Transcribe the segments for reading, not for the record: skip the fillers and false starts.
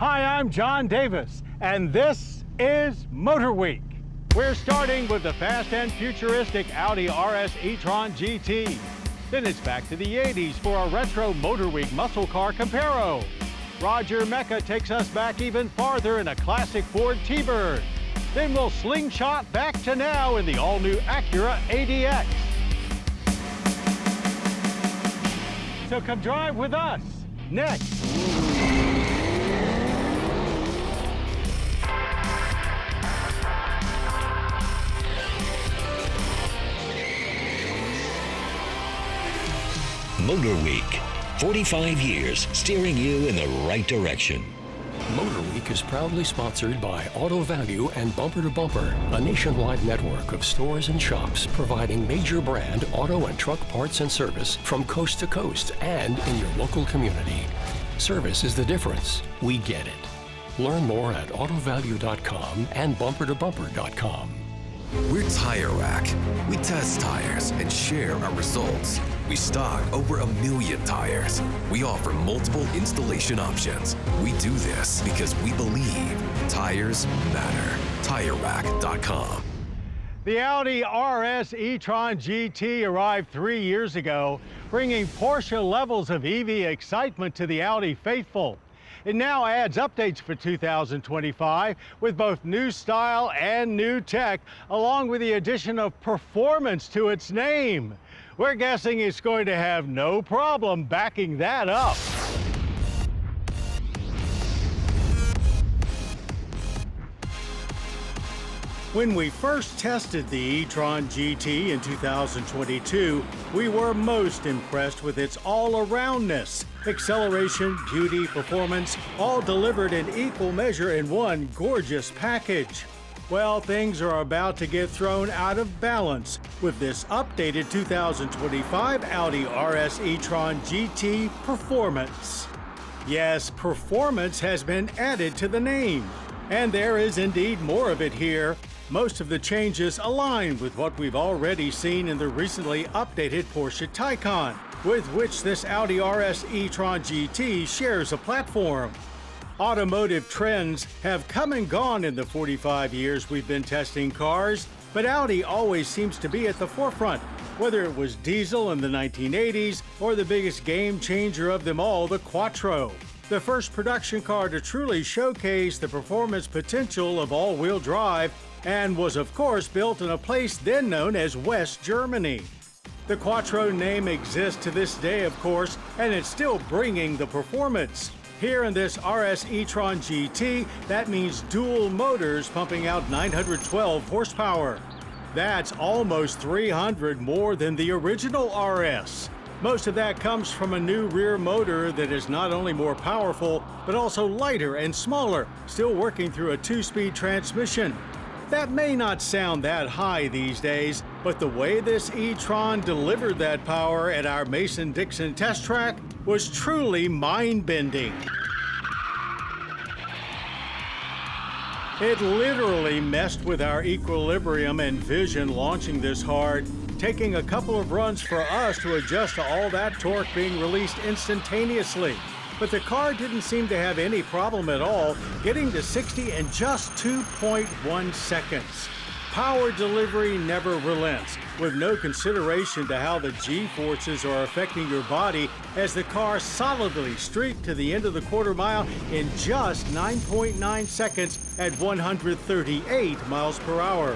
Hi, I'm John Davis, and this is MotorWeek. We're starting with the fast and futuristic Audi RS e-tron GT. Then it's back to the 80s for a retro MotorWeek muscle car comparo. Roger Mecca takes us back even farther in a classic Ford T-Bird. Then we'll slingshot back to now in the all-new Acura ADX. So come drive with us next. MotorWeek, 45 years steering you in the right direction. MotorWeek is proudly sponsored by Auto Value and Bumper to Bumper, a nationwide network of stores and shops providing major brand auto and truck parts and service from coast to coast and in your local community. Service is the difference. We get it. Learn more at autovalue.com and bumpertobumper.com. We're Tire Rack. We test tires and share our results. We stock over 1 million tires. We offer multiple installation options. We do this because we believe tires matter. TireRack.com. The Audi RS e-tron GT arrived 3 years ago, bringing Porsche levels of EV excitement to the Audi faithful. It now adds updates for 2025 with both new style and new tech, along with the addition of performance to its name. We're guessing it's going to have no problem backing that up. When we first tested the e-tron GT in 2022, we were most impressed with its all-aroundness. Acceleration, beauty, performance, all delivered in equal measure in one gorgeous package. Well, things are about to get thrown out of balance with this updated 2025 Audi RS e-tron GT Performance. Yes, performance has been added to the name, and there is indeed more of it here. Most of the changes align with what we've already seen in the recently updated Porsche Taycan, with which this Audi RS e-tron GT shares a platform. Automotive trends have come and gone in the 45 years we've been testing cars, but Audi always seems to be at the forefront, whether it was diesel in the 1980s or the biggest game changer of them all, the Quattro. The first production car to truly showcase the performance potential of all-wheel drive, and was of course built in a place then known as West Germany. The Quattro name exists to this day, of course, and it's still bringing the performance. Here in this RS e-tron GT, that means dual motors pumping out 912 horsepower. That's almost 300 more than the original RS. Most of that comes from a new rear motor that is not only more powerful, but also lighter and smaller, still working through a 2-speed transmission. That may not sound that high these days, but the way this e-tron delivered that power at our Mason-Dixon test track was truly mind-bending. It literally messed with our equilibrium and vision launching this hard, taking a couple of runs for us to adjust to all that torque being released instantaneously. But the car didn't seem to have any problem at all, getting to 60 in just 2.1 seconds. Power delivery never relents, with no consideration to how the G-forces are affecting your body as the car solidly streaked to the end of the quarter mile in just 9.9 seconds at 138 miles per hour.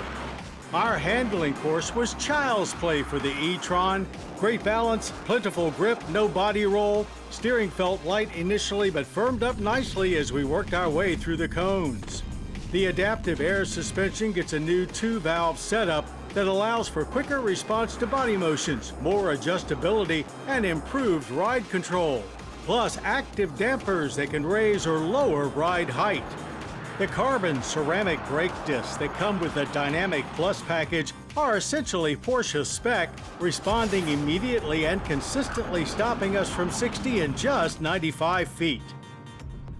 Our handling course was child's play for the e-tron. Great balance, plentiful grip, no body roll. Steering felt light initially but firmed up nicely as we worked our way through the cones. The adaptive air suspension gets a new 2-valve setup that allows for quicker response to body motions, more adjustability, and improved ride control. Plus active dampers that can raise or lower ride height. The carbon ceramic brake discs that come with the Dynamic Plus package are essentially Porsche spec, responding immediately and consistently stopping us from 60 in just 95 feet.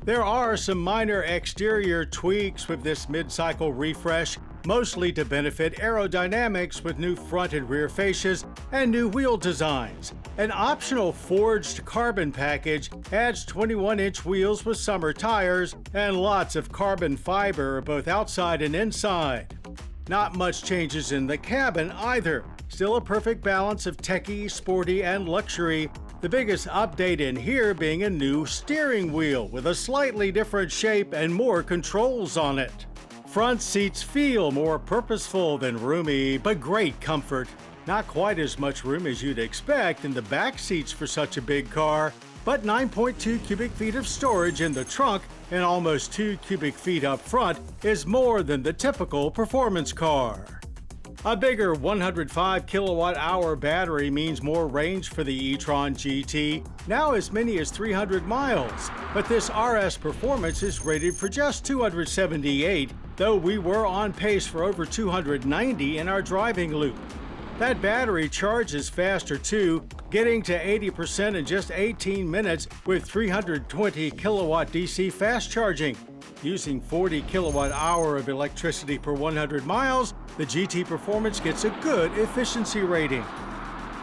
There are some minor exterior tweaks with this mid-cycle refresh, mostly to benefit aerodynamics with new front and rear fascias and new wheel designs. An optional forged carbon package adds 21-inch wheels with summer tires and lots of carbon fiber both outside and inside. Not much changes in the cabin either. Still a perfect balance of techie, sporty, and luxury. The biggest update in here being a new steering wheel with a slightly different shape and more controls on it. Front seats feel more purposeful than roomy, but great comfort. Not quite as much room as you'd expect in the back seats for such a big car, but 9.2 cubic feet of storage in the trunk and almost 2 cubic feet up front is more than the typical performance car. A bigger 105 kilowatt-hour battery means more range for the e-tron GT, now as many as 300 miles, but this RS performance is rated for just 278, though we were on pace for over 290 in our driving loop. That battery charges faster too, getting to 80% in just 18 minutes with 320 kilowatt DC fast charging. Using 40 kilowatt-hour of electricity per 100 miles, the GT Performance gets a good efficiency rating.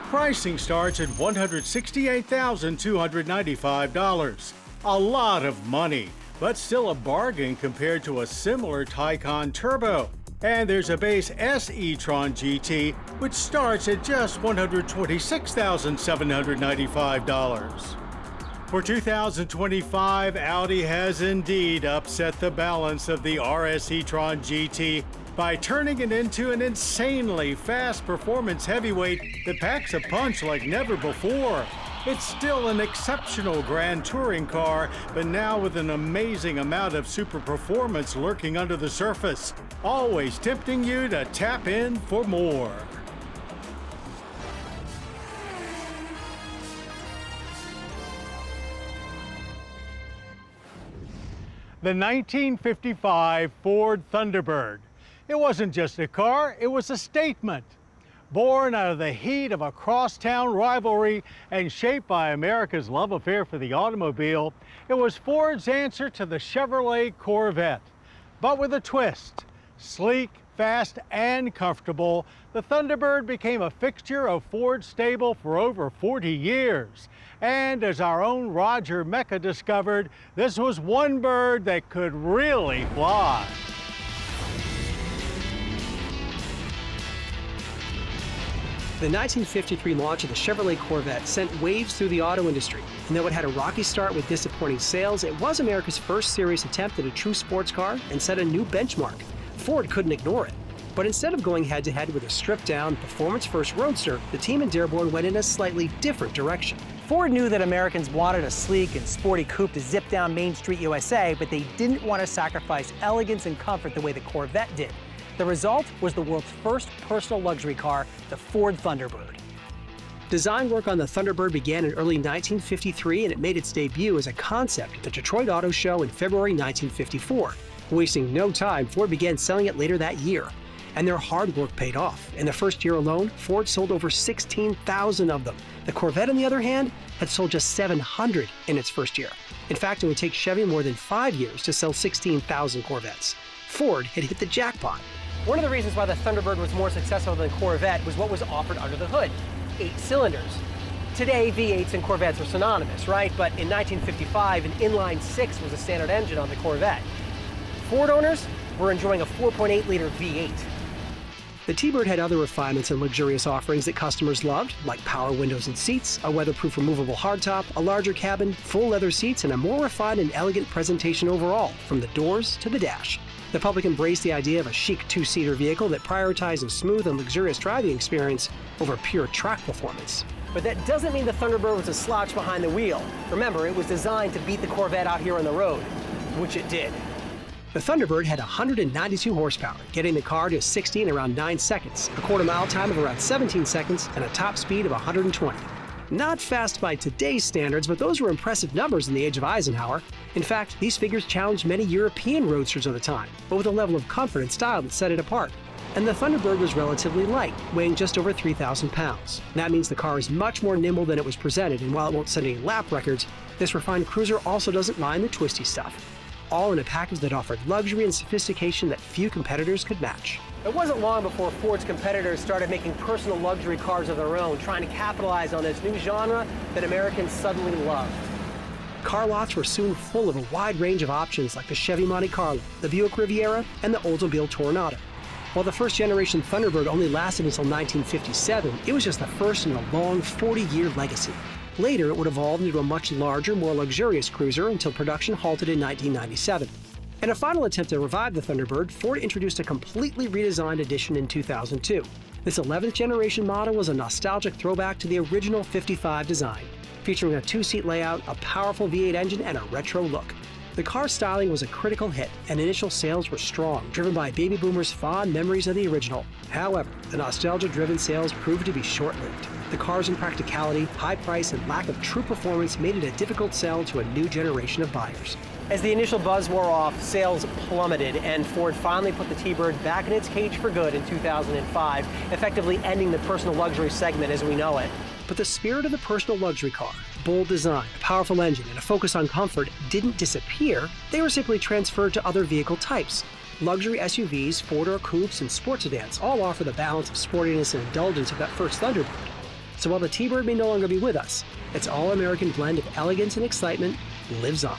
Pricing starts at $168,295. A lot of money, but still a bargain compared to a similar Taycan Turbo. And there's a base S e-tron GT, which starts at just $126,795. For 2025, Audi has indeed upset the balance of the RS e-tron GT by turning it into an insanely fast performance heavyweight that packs a punch like never before. It's still an exceptional grand touring car, but now with an amazing amount of super performance lurking under the surface, always tempting you to tap in for more. The 1955 Ford Thunderbird. It wasn't just a car, it was a statement. Born out of the heat of a crosstown rivalry and shaped by America's love affair for the automobile, it was Ford's answer to the Chevrolet Corvette. But with a twist. Sleek, fast, and comfortable, the Thunderbird became a fixture of Ford's stable for over 40 years. And as our own Roger Mecca discovered, this was one bird that could really fly. The 1953 launch of the Chevrolet Corvette sent waves through the auto industry. And though it had a rocky start with disappointing sales, it was America's first serious attempt at a true sports car and set a new benchmark. Ford couldn't ignore it. But instead of going head-to-head with a stripped-down, performance-first roadster, the team in Dearborn went in a slightly different direction. Ford knew that Americans wanted a sleek and sporty coupe to zip down Main Street USA, but they didn't want to sacrifice elegance and comfort the way the Corvette did. The result was the world's first personal luxury car, the Ford Thunderbird. Design work on the Thunderbird began in early 1953, and it made its debut as a concept at the Detroit Auto Show in February 1954. Wasting no time, Ford began selling it later that year. And their hard work paid off. In the first year alone, Ford sold over 16,000 of them. The Corvette, on the other hand, had sold just 700 in its first year. In fact, it would take Chevy more than 5 years to sell 16,000 Corvettes. Ford had hit the jackpot. One of the reasons why the Thunderbird was more successful than the Corvette was what was offered under the hood: 8 cylinders. Today, V8s and Corvettes are synonymous, right? But in 1955, an inline-6 was a standard engine on the Corvette. Ford owners were enjoying a 4.8-liter V8. The T-Bird had other refinements and luxurious offerings that customers loved, like power windows and seats, a weatherproof removable hardtop, a larger cabin, full leather seats, and a more refined and elegant presentation overall, from the doors to the dash. The public embraced the idea of a chic two-seater vehicle that prioritized a smooth and luxurious driving experience over pure track performance. But that doesn't mean the Thunderbird was a slouch behind the wheel. Remember, it was designed to beat the Corvette out here on the road, which it did. The Thunderbird had 192 horsepower, getting the car to 60 in around 9 seconds, a quarter-mile time of around 17 seconds, and a top speed of 120. Not fast by today's standards, but those were impressive numbers in the age of Eisenhower. In fact, these figures challenged many European roadsters of the time, but with a level of comfort and style that set it apart. And the Thunderbird was relatively light, weighing just over 3,000 pounds. That means the car is much more nimble than it was presented, and while it won't set any lap records, this refined cruiser also doesn't mind the twisty stuff. All in a package that offered luxury and sophistication that few competitors could match. It wasn't long before Ford's competitors started making personal luxury cars of their own, trying to capitalize on this new genre that Americans suddenly loved. Car lots were soon full of a wide range of options like the Chevy Monte Carlo, the Buick Riviera, and the Oldsmobile Toronado. While the first-generation Thunderbird only lasted until 1957, it was just the first in a long 40-year legacy. Later, it would evolve into a much larger, more luxurious cruiser until production halted in 1997. In a final attempt to revive the Thunderbird, Ford introduced a completely redesigned edition in 2002. This 11th generation model was a nostalgic throwback to the original 55 design, featuring a two-seat layout, a powerful V8 engine, and a retro look. The car's styling was a critical hit, and initial sales were strong, driven by baby boomers' fond memories of the original. However, the nostalgia-driven sales proved to be short-lived. The car's impracticality, high price, and lack of true performance made it a difficult sell to a new generation of buyers. As the initial buzz wore off, sales plummeted, and Ford finally put the T-Bird back in its cage for good in 2005, effectively ending the personal luxury segment as we know it. But the spirit of the personal luxury car, bold design, a powerful engine, and a focus on comfort didn't disappear. They were simply transferred to other vehicle types. Luxury SUVs, four-door coupes, and sports sedans all offer the balance of sportiness and indulgence of that first Thunderbird. So while the T-Bird may no longer be with us, its all-American blend of elegance and excitement lives on.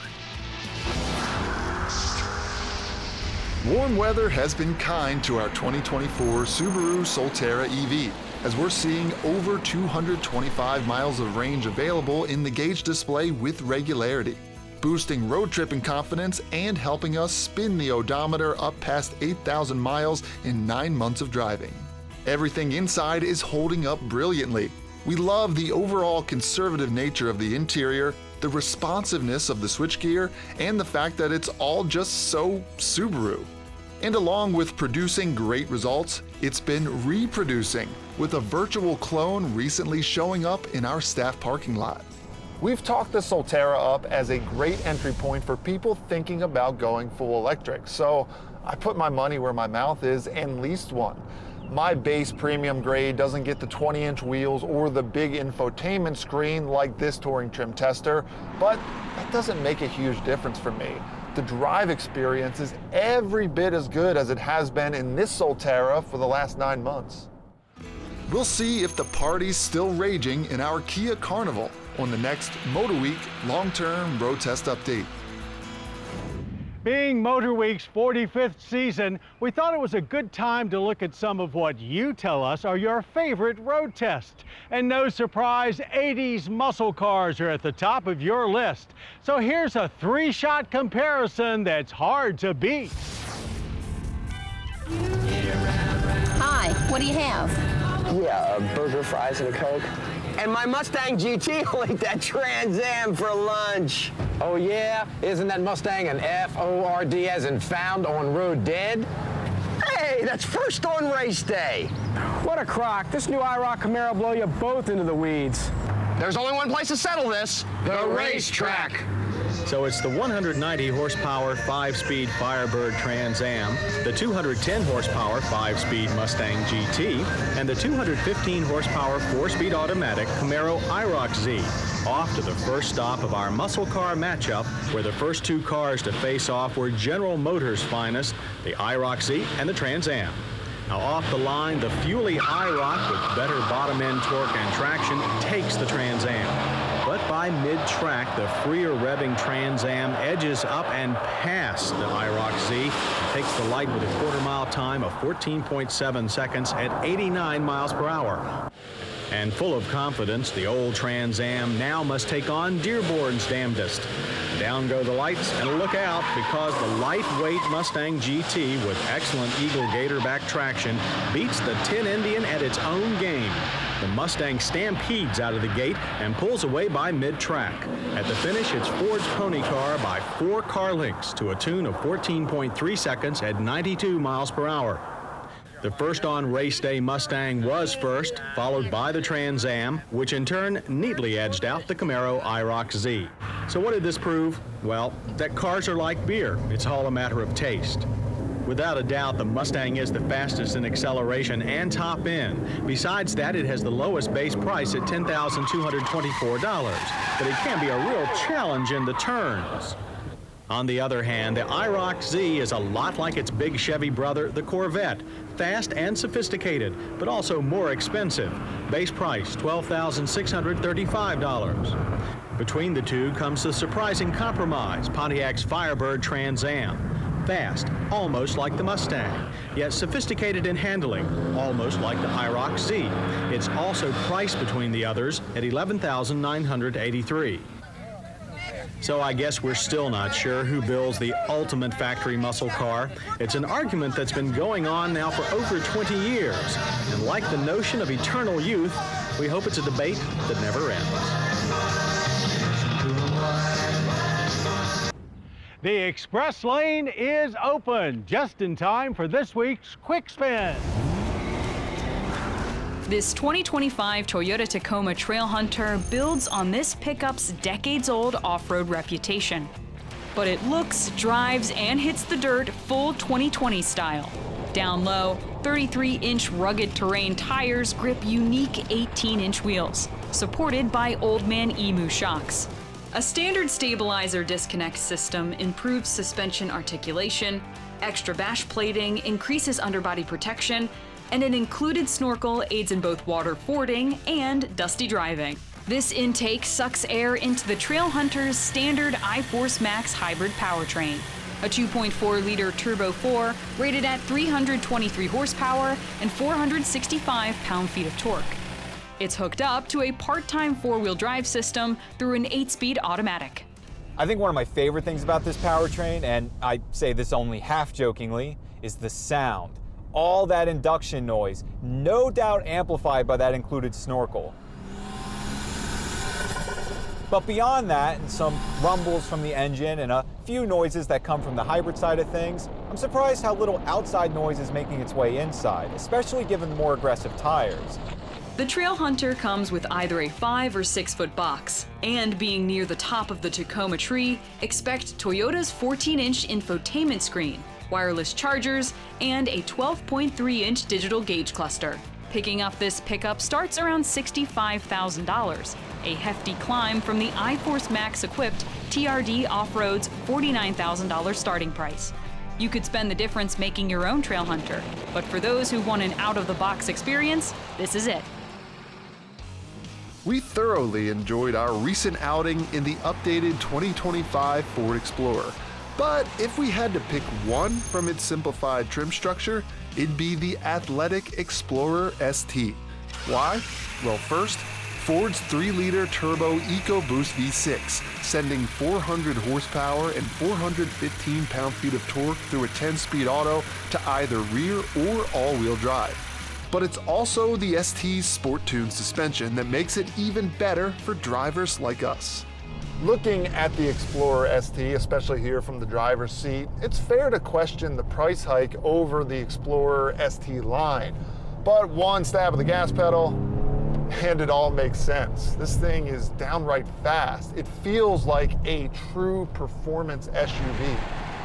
Warm weather has been kind to our 2024 Subaru Solterra EV, as we're seeing over 225 miles of range available in the gauge display with regularity, boosting road tripping confidence and helping us spin the odometer up past 8,000 miles in 9 months of driving. Everything inside is holding up brilliantly. We love the overall conservative nature of the interior, the responsiveness of the switchgear, and the fact that it's all just so Subaru. And along with producing great results, it's been reproducing, with a virtual clone recently showing up in our staff parking lot. We've talked the Solterra up as a great entry point for people thinking about going full electric, so I put my money where my mouth is and leased one. My base premium grade doesn't get the 20-inch wheels or the big infotainment screen like this touring trim tester, but that doesn't make a huge difference for me. The drive experience is every bit as good as it has been in this Solterra for the last 9 months. We'll see if the party's still raging in our Kia Carnival on the next MotorWeek long-term road test update. Being MotorWeek's 45th season, we thought it was a good time to look at some of what you tell us are your favorite road tests. And no surprise, 80s muscle cars are at the top of your list. So here's a three-shot comparison that's hard to beat. Hi, what do you have? Yeah, a burger, fries, and a Coke. And my Mustang GT will eat that Trans Am for lunch. Oh yeah? Isn't that Mustang an F-O-R-D as in found on road dead? Hey, that's first on race day. What a crock. This new IROC Camaro blow you both into the weeds. There's only one place to settle this. The racetrack. So it's the 190 horsepower 5-speed Firebird Trans Am, the 210 horsepower 5-speed Mustang GT, and the 215 horsepower 4-speed automatic Camaro IROC Z. Off to the first stop of our muscle car matchup, where the first two cars to face off were General Motors' finest, the IROC Z and the Trans Am. Now off the line, the fuely IROC with better bottom-end torque and traction takes the Trans Am. But by mid-track, the freer revving Trans Am edges up and past the IROC Z and takes the light with a quarter-mile time of 14.7 seconds at 89 miles per hour. And full of confidence, the old Trans Am now must take on Dearborn's damnedest. Down go the lights, and look out, because the lightweight Mustang GT with excellent Eagle Gator back traction beats the Tin Indian at its own game. The Mustang stampedes out of the gate and pulls away by mid-track. At the finish, it's Ford's pony car by 4 car lengths to a tune of 14.3 seconds at 92 miles per hour. The first on race day Mustang was first, followed by the Trans Am, which in turn neatly edged out the Camaro IROC Z. So what did this prove? Well, that cars are like beer. It's all a matter of taste. Without a doubt, the Mustang is the fastest in acceleration and top end. Besides that, it has the lowest base price at $10,224, but it can be a real challenge in the turns. On the other hand, the IROC Z is a lot like its big Chevy brother, the Corvette. Fast and sophisticated, but also more expensive. Base price, $12,635. Between the two comes the surprising compromise, Pontiac's Firebird Trans Am. Fast, almost like the Mustang, yet sophisticated in handling, almost like the IROC Z. It's also priced between the others at $11,983. So I guess we're still not sure who builds the ultimate factory muscle car. It's an argument that's been going on now for over 20 years. And like the notion of eternal youth, we hope it's a debate that never ends. The express lane is open just in time for this week's Quick Spin. This 2025 Toyota Tacoma Trailhunter builds on this pickup's decades-old off-road reputation. But it looks, drives, and hits the dirt full 2020 style. Down low, 33-inch rugged terrain tires grip unique 18-inch wheels, supported by Old Man Emu shocks. A standard stabilizer disconnect system improves suspension articulation, extra bash plating increases underbody protection, and an included snorkel aids in both water fording and dusty driving. This intake sucks air into the Trailhunter's standard iForce Max hybrid powertrain, a 2.4-liter Turbo 4 rated at 323 horsepower and 465 pound-feet of torque. It's hooked up to a part-time four-wheel drive system through an 8-speed automatic. I think one of my favorite things about this powertrain, and I say this only half-jokingly, is the sound. All that induction noise, no doubt amplified by that included snorkel. But beyond that, and some rumbles from the engine and a few noises that come from the hybrid side of things, I'm surprised how little outside noise is making its way inside, especially given the more aggressive tires. The Trailhunter comes with either a 5 or 6 foot box, and being near the top of the Tacoma tree, expect Toyota's 14-inch infotainment screen, wireless chargers, and a 12.3-inch digital gauge cluster. Picking up this pickup starts around $65,000, a hefty climb from the iForce Max equipped TRD Off-Road's $49,000 starting price. You could spend the difference making your own Trailhunter, but for those who want an out-of-the-box experience, this is it. We thoroughly enjoyed our recent outing in the updated 2025 Ford Explorer. But if we had to pick one from its simplified trim structure, it'd be the athletic Explorer ST. Why? Well, first, Ford's 3-liter turbo EcoBoost V6, sending 400 horsepower and 415 pound-feet of torque through a 10-speed auto to either rear or all-wheel drive. But it's also the ST's sport-tuned suspension that makes it even better for drivers like us. Looking at the Explorer ST, especially here from the driver's seat, it's fair to question the price hike over the Explorer ST line. But one stab of the gas pedal, and it all makes sense. This thing is downright fast. It feels like a true performance SUV,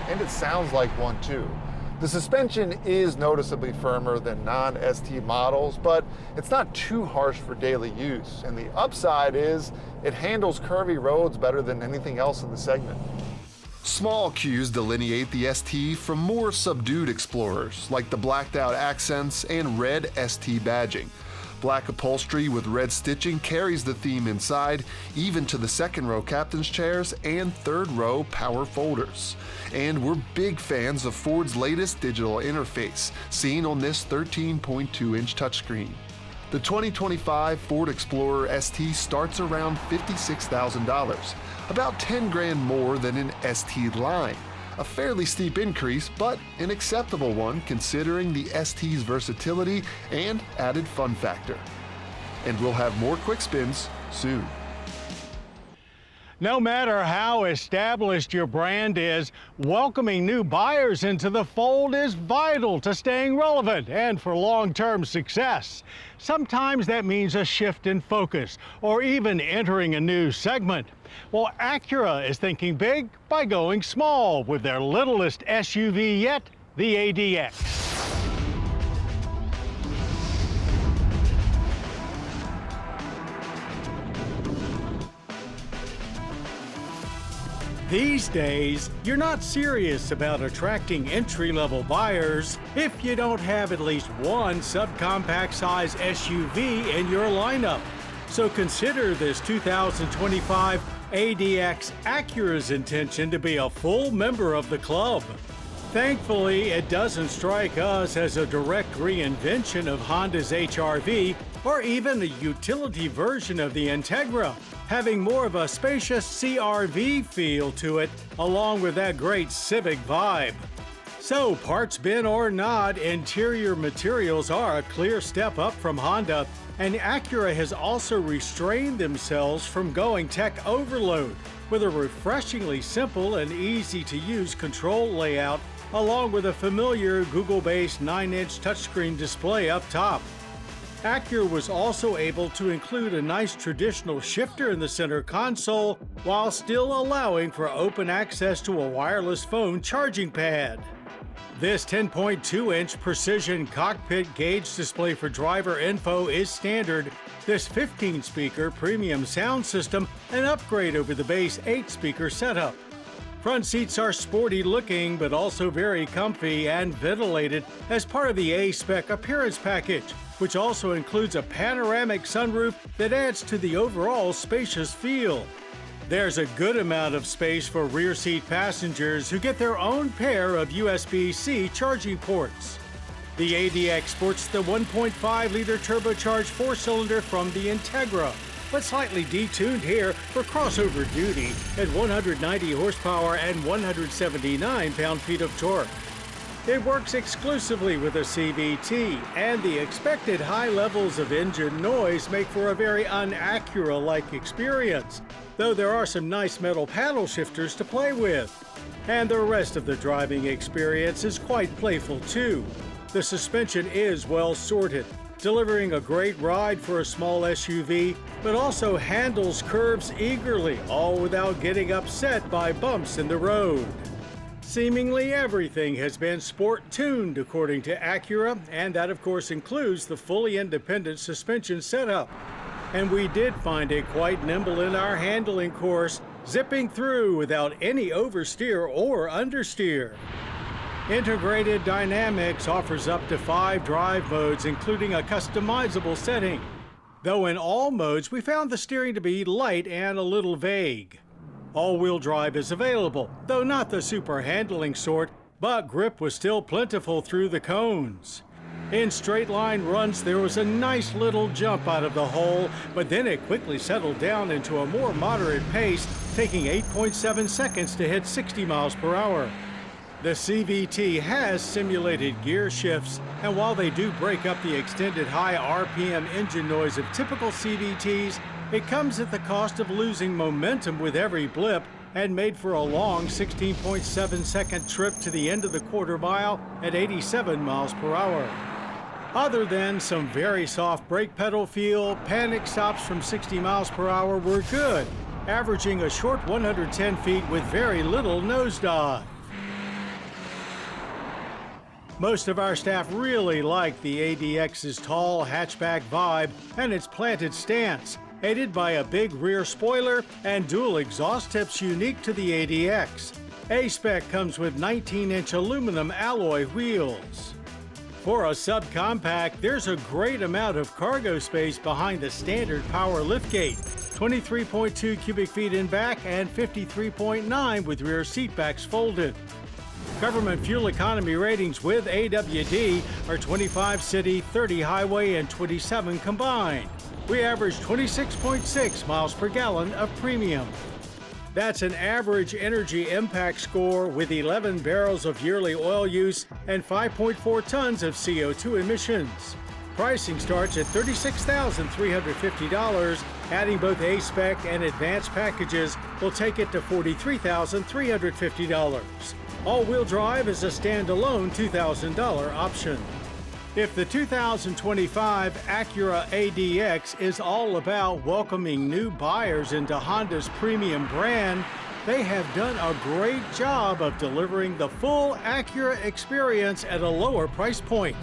and it sounds like one too. The suspension is noticeably firmer than non-ST models, but it's not too harsh for daily use. And the upside is it handles curvy roads better than anything else in the segment. Small cues delineate the ST from more subdued Explorers, like the blacked out accents and red ST badging. Black upholstery with red stitching carries the theme inside, even to the second row captain's chairs and third row power folders. And we're big fans of Ford's latest digital interface, seen on this 13.2-inch touchscreen. The 2025 Ford Explorer ST starts around $56,000, about 10 grand more than an ST line. A fairly steep increase, but an acceptable one considering the ST's versatility and added fun factor. And we'll have more quick spins soon. No matter how established your brand is, welcoming new buyers into the fold is vital to staying relevant and for long-term success. Sometimes that means a shift in focus or even entering a new segment. Well, Acura is thinking big by going small with their littlest SUV yet, the ADX. These days, you're not serious about attracting entry-level buyers if you don't have at least one subcompact size SUV in your lineup. So consider this 2025 ADX Acura's intention to be a full member of the club. Thankfully, it doesn't strike us as a direct reinvention of Honda's HR-V or even a utility version of the Integra, having more of a spacious CR-V feel to it, along with that great Civic vibe. So, parts bin or not, interior materials are a clear step up from Honda, and Acura has also restrained themselves from going tech overload with a refreshingly simple and easy-to-use control layout, along with a familiar Google-based 9-inch touchscreen display up top. Acura was also able to include a nice traditional shifter in the center console while still allowing for open access to a wireless phone charging pad. This 10.2-inch precision cockpit gauge display for driver info is standard. This 15-speaker premium sound system an upgrade over the base 8-speaker setup. Front seats are sporty looking but also very comfy and ventilated as part of the A-Spec appearance package, which also includes a panoramic sunroof that adds to the overall spacious feel. There's a good amount of space for rear seat passengers who get their own pair of USB-C charging ports. The ADX sports the 1.5-liter turbocharged 4-cylinder from the Integra, but slightly detuned here for crossover duty at 190 horsepower and 179 pound-feet of torque. It works exclusively with a CVT, and the expected high levels of engine noise make for a very un-Acura-like experience, though there are some nice metal paddle shifters to play with. And the rest of the driving experience is quite playful too. The suspension is well sorted, delivering a great ride for a small SUV, but also handles curves eagerly, all without getting upset by bumps in the road. Seemingly everything has been sport-tuned according to Acura, and that of course includes the fully independent suspension setup. And we did find it quite nimble in our handling course, zipping through without any oversteer or understeer. Integrated Dynamics offers up to 5 drive modes, including a customizable setting. Though in all modes, we found the steering to be light and a little vague. All-wheel drive is available, though not the super handling sort, but grip was still plentiful through the cones. In straight-line runs, there was a nice little jump out of the hole, but then it quickly settled down into a more moderate pace, taking 8.7 seconds to hit 60 miles per hour. The CVT has simulated gear shifts, and while they do break up the extended high RPM engine noise of typical CVTs, it comes at the cost of losing momentum with every blip and made for a long 16.7-second trip to the end of the quarter mile at 87 miles per hour. Other than some very soft brake pedal feel, panic stops from 60 miles per hour were good, averaging a short 110 feet with very little nosedive. Most of our staff really liked the ADX's tall hatchback vibe and its planted stance, aided by a big rear spoiler and dual exhaust tips unique to the ADX. A-Spec comes with 19-inch aluminum alloy wheels. For a subcompact, there's a great amount of cargo space behind the standard power liftgate, 23.2 cubic feet in back and 53.9 with rear seatbacks folded. Government fuel economy ratings with AWD are 25 city, 30 highway, and 27 combined. We average 26.6 miles per gallon of premium. That's an average energy impact score with 11 barrels of yearly oil use and 5.4 tons of CO2 emissions. Pricing starts at $36,350. Adding both A-Spec and advanced packages will take it to $43,350. All-wheel drive is a standalone $2,000 option. If the 2025 Acura ADX is all about welcoming new buyers into Honda's premium brand, they have done a great job of delivering the full Acura experience at a lower price point.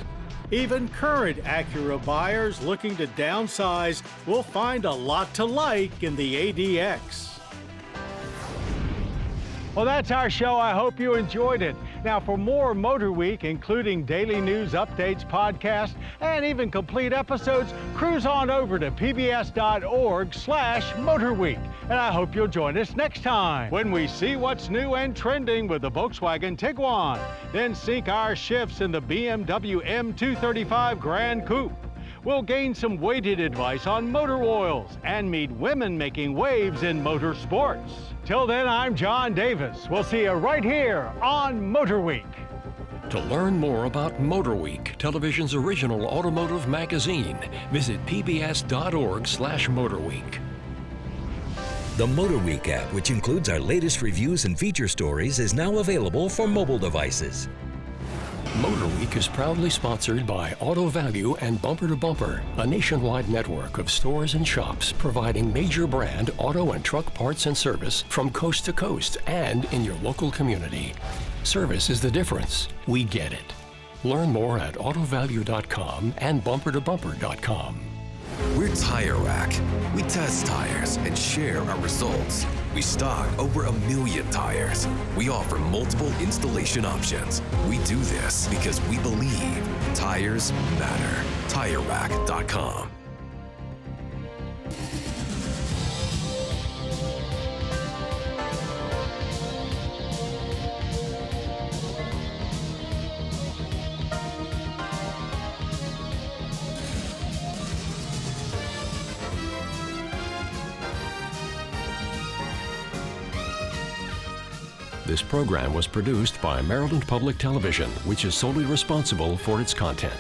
Even current Acura buyers looking to downsize will find a lot to like in the ADX. Well, that's our show. I hope you enjoyed it. Now, for more MotorWeek, including daily news updates, podcasts, and even complete episodes, cruise on over to pbs.org/MotorWeek. And I hope you'll join us next time when we see what's new and trending with the Volkswagen Tiguan, then sink our shifts in the BMW M235 Grand Coupe. We'll gain some weighted advice on motor oils and meet women making waves in motorsports. Till then, I'm John Davis. We'll see you right here on MotorWeek. To learn more about MotorWeek, television's original automotive magazine, visit pbs.org/MotorWeek. The MotorWeek app, which includes our latest reviews and feature stories, is now available for mobile devices. MotorWeek is proudly sponsored by Auto Value and Bumper to Bumper, a nationwide network of stores and shops providing major brand auto and truck parts and service from coast to coast and in your local community. Service is the difference. We get it. Learn more at autovalue.com and bumpertobumper.com. We're Tire Rack. We test tires and share our results. We stock over 1 million tires. We offer multiple installation options. We do this because we believe tires matter. TireRack.com. This program was produced by Maryland Public Television, which is solely responsible for its content.